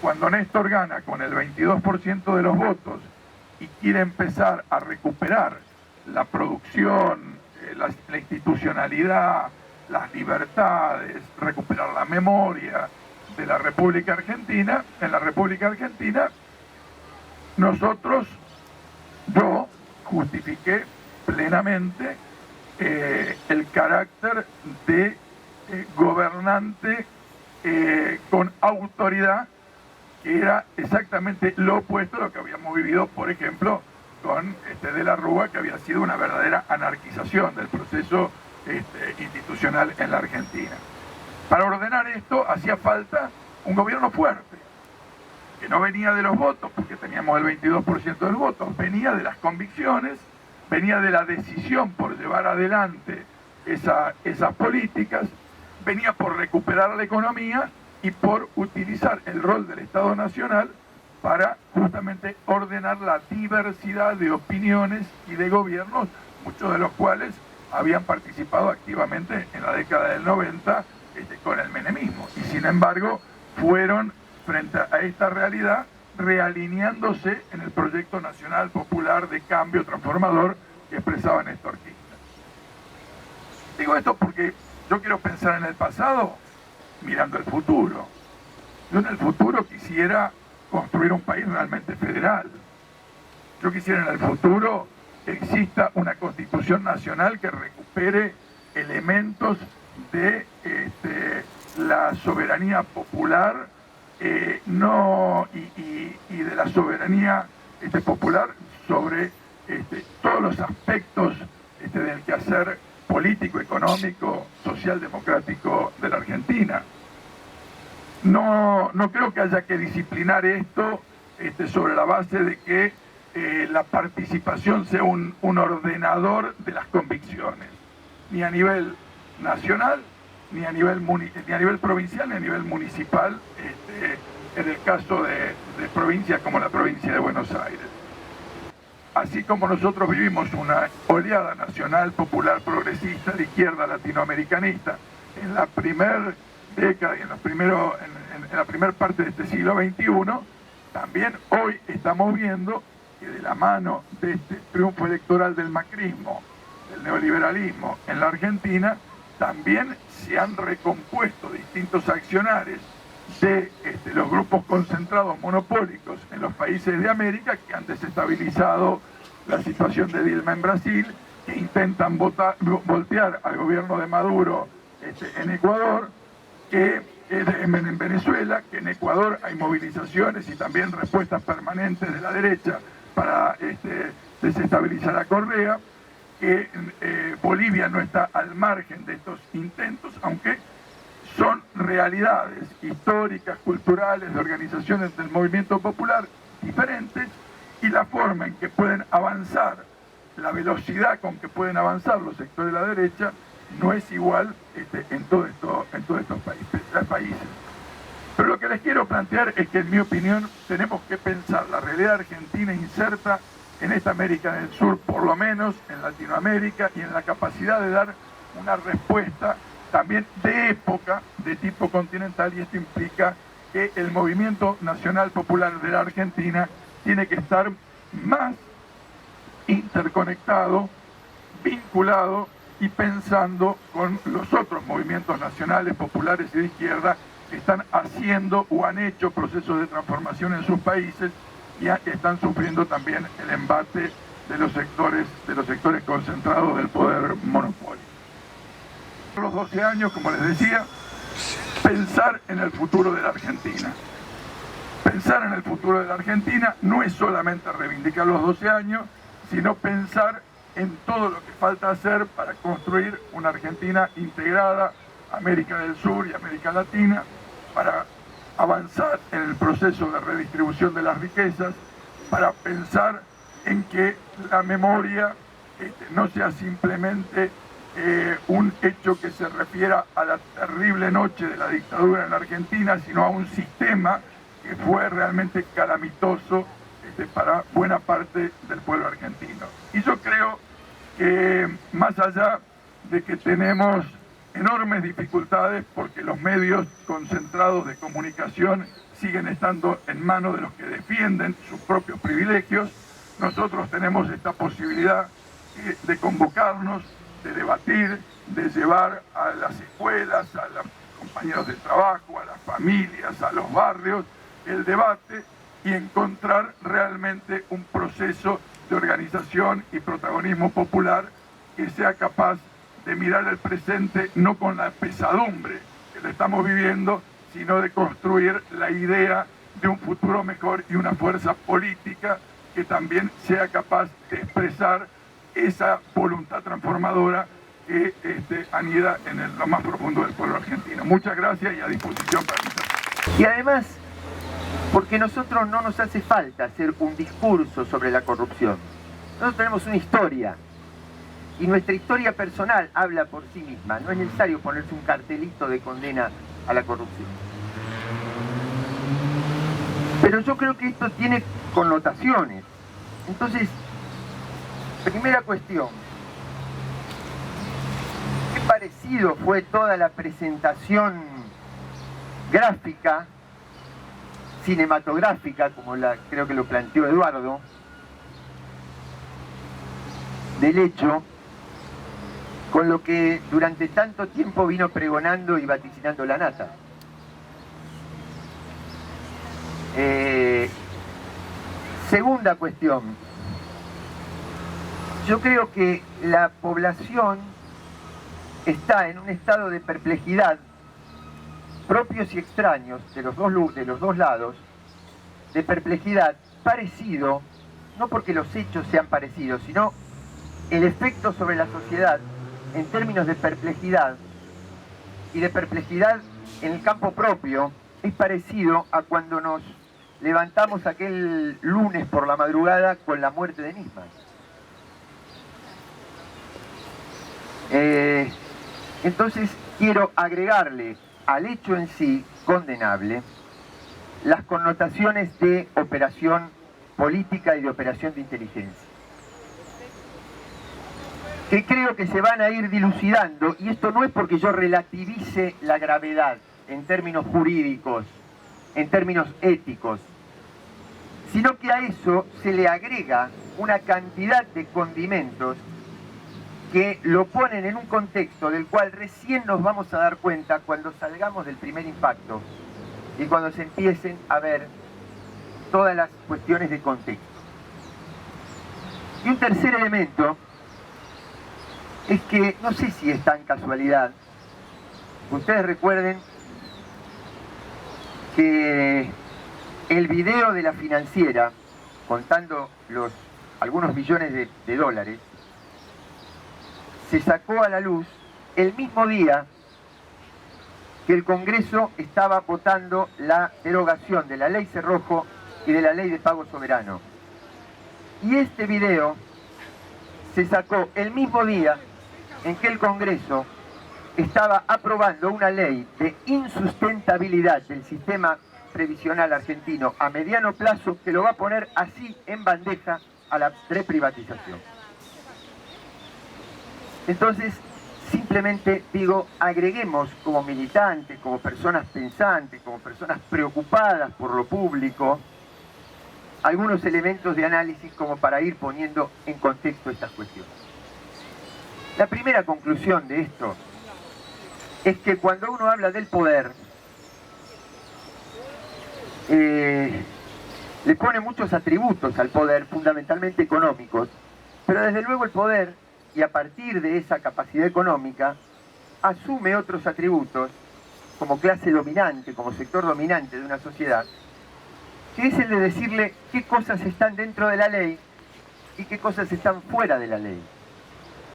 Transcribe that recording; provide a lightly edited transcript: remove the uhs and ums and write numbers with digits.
cuando Néstor gana con el 22% de los votos y quiere empezar a recuperar la producción, la institucionalidad, las libertades, recuperar la memoria de la República Argentina, en la República Argentina, yo justifiqué plenamente el carácter de gobernante con autoridad, que era exactamente lo opuesto a lo que habíamos vivido, por ejemplo, con de la Rúa, que había sido una verdadera anarquización del proceso institucional en la Argentina. Para ordenar esto hacía falta un gobierno fuerte, que no venía de los votos, porque teníamos el 22% del voto, venía de las convicciones, venía de la decisión por llevar adelante esas políticas, venía por recuperar la economía y por utilizar el rol del Estado Nacional para justamente ordenar la diversidad de opiniones y de gobiernos, muchos de los cuales habían participado activamente en la década del 90 con el menemismo, y sin embargo fueron, frente a esta realidad, realineándose en el proyecto nacional popular de cambio transformador que expresaba Néstor Kirchner. Digo esto porque yo quiero pensar en el pasado mirando el futuro. Yo en el futuro quisiera construir un país realmente federal. Yo quisiera en el futuro que exista una constitución nacional que recupere elementos de la soberanía popular y de la soberanía popular sobre todos los aspectos del quehacer político, económico, social, democrático de la Argentina. No creo que haya que disciplinar esto sobre la base de que la participación sea un ordenador de las convicciones, ni a nivel nacional, ni a nivel provincial, ni a nivel municipal, en el caso de provincias como la provincia de Buenos Aires. Así como nosotros vivimos una oleada nacional, popular, progresista, de izquierda latinoamericanista, en la primera década y en la primera parte de este siglo XXI, también hoy estamos viendo que de la mano de este triunfo electoral del macrismo, del neoliberalismo en la Argentina, también se han recompuesto distintos accionares de los grupos concentrados monopólicos en los países de América, que han desestabilizado la situación de Dilma en Brasil, que intentan voltear al gobierno de Maduro en Ecuador, que en Venezuela, que en Ecuador hay movilizaciones y también respuestas permanentes de la derecha para desestabilizar a Correa, que Bolivia no está al margen de estos intentos, aunque son realidades históricas, culturales, de organizaciones del movimiento popular diferentes, y la forma en que pueden avanzar, la velocidad con que pueden avanzar los sectores de la derecha, no es igual en todos estos países. Pero lo que les quiero plantear es que, en mi opinión, tenemos que pensar la realidad argentina inserta en esta América del Sur, por lo menos en Latinoamérica, y en la capacidad de dar una respuesta también de época, de tipo continental, y esto implica que el movimiento nacional popular de la Argentina tiene que estar más interconectado, vinculado y pensando con los otros movimientos nacionales, populares y de izquierda que están haciendo o han hecho procesos de transformación en sus países y están sufriendo también el embate de los sectores concentrados del poder monopólico. A los 12 años, como les decía, pensar en el futuro de la Argentina. Pensar en el futuro de la Argentina no es solamente reivindicar los 12 años, sino pensar en todo lo que falta hacer para construir una Argentina integrada, América del Sur y América Latina, para avanzar en el proceso de redistribución de las riquezas, para pensar en que la memoria no sea simplemente un hecho que se refiera a la terrible noche de la dictadura en la Argentina, sino a un sistema que fue realmente calamitoso para buena parte del pueblo argentino. Y yo creo que, más allá de que tenemos enormes dificultades porque los medios concentrados de comunicación siguen estando en manos de los que defienden sus propios privilegios. Nosotros tenemos esta posibilidad de convocarnos, de debatir, de llevar a las escuelas, a los compañeros de trabajo, a las familias, a los barrios, el debate y encontrar realmente un proceso de organización y protagonismo popular que sea capaz de mirar el presente no con la pesadumbre que lo estamos viviendo, sino de construir la idea de un futuro mejor y una fuerza política que también sea capaz de expresar esa voluntad transformadora que anida en lo más profundo del pueblo argentino. Muchas gracias y a disposición para mí. Y además, porque nosotros no nos hace falta hacer un discurso sobre la corrupción. Nosotros tenemos una historia, y nuestra historia personal habla por sí misma. No es necesario ponerse un cartelito de condena a la corrupción. Pero yo creo que esto tiene connotaciones. Entonces, primera cuestión. ¿Qué parecido fue toda la presentación gráfica, cinematográfica, como creo que lo planteó Eduardo, del hecho, con lo que durante tanto tiempo vino pregonando y vaticinando la Nata? Segunda cuestión. Yo creo que la población está en un estado de perplejidad, propios y extraños de los dos lados, de perplejidad parecido, no porque los hechos sean parecidos, sino el efecto sobre la sociedad en términos de perplejidad, y de perplejidad en el campo propio, es parecido a cuando nos levantamos aquel lunes por la madrugada con la muerte de Nisman. Entonces quiero agregarle al hecho en sí condenable las connotaciones de operación política y de operación de inteligencia, que creo que se van a ir dilucidando, y esto no es porque yo relativice la gravedad en términos jurídicos, en términos éticos, sino que a eso se le agrega una cantidad de condimentos que lo ponen en un contexto del cual recién nos vamos a dar cuenta cuando salgamos del primer impacto y cuando se empiecen a ver todas las cuestiones de contexto. Y un tercer elemento es que, no sé si es tan casualidad, ustedes recuerden que el video de la financiera, contando algunos millones de dólares, se sacó a la luz el mismo día que el Congreso estaba votando la derogación de la ley Cerrojo y de la ley de pago soberano. Y este video se sacó el mismo día en que el Congreso estaba aprobando una ley de insustentabilidad del sistema previsional argentino a mediano plazo, que lo va a poner así en bandeja a la reprivatización. Entonces, simplemente digo, agreguemos como militantes, como personas pensantes, como personas preocupadas por lo público, algunos elementos de análisis como para ir poniendo en contexto estas cuestiones. La primera conclusión de esto es que cuando uno habla del poder, le pone muchos atributos al poder, fundamentalmente económicos, pero desde luego el poder, y a partir de esa capacidad económica, asume otros atributos como clase dominante, como sector dominante de una sociedad, que es el de decirle qué cosas están dentro de la ley y qué cosas están fuera de la ley.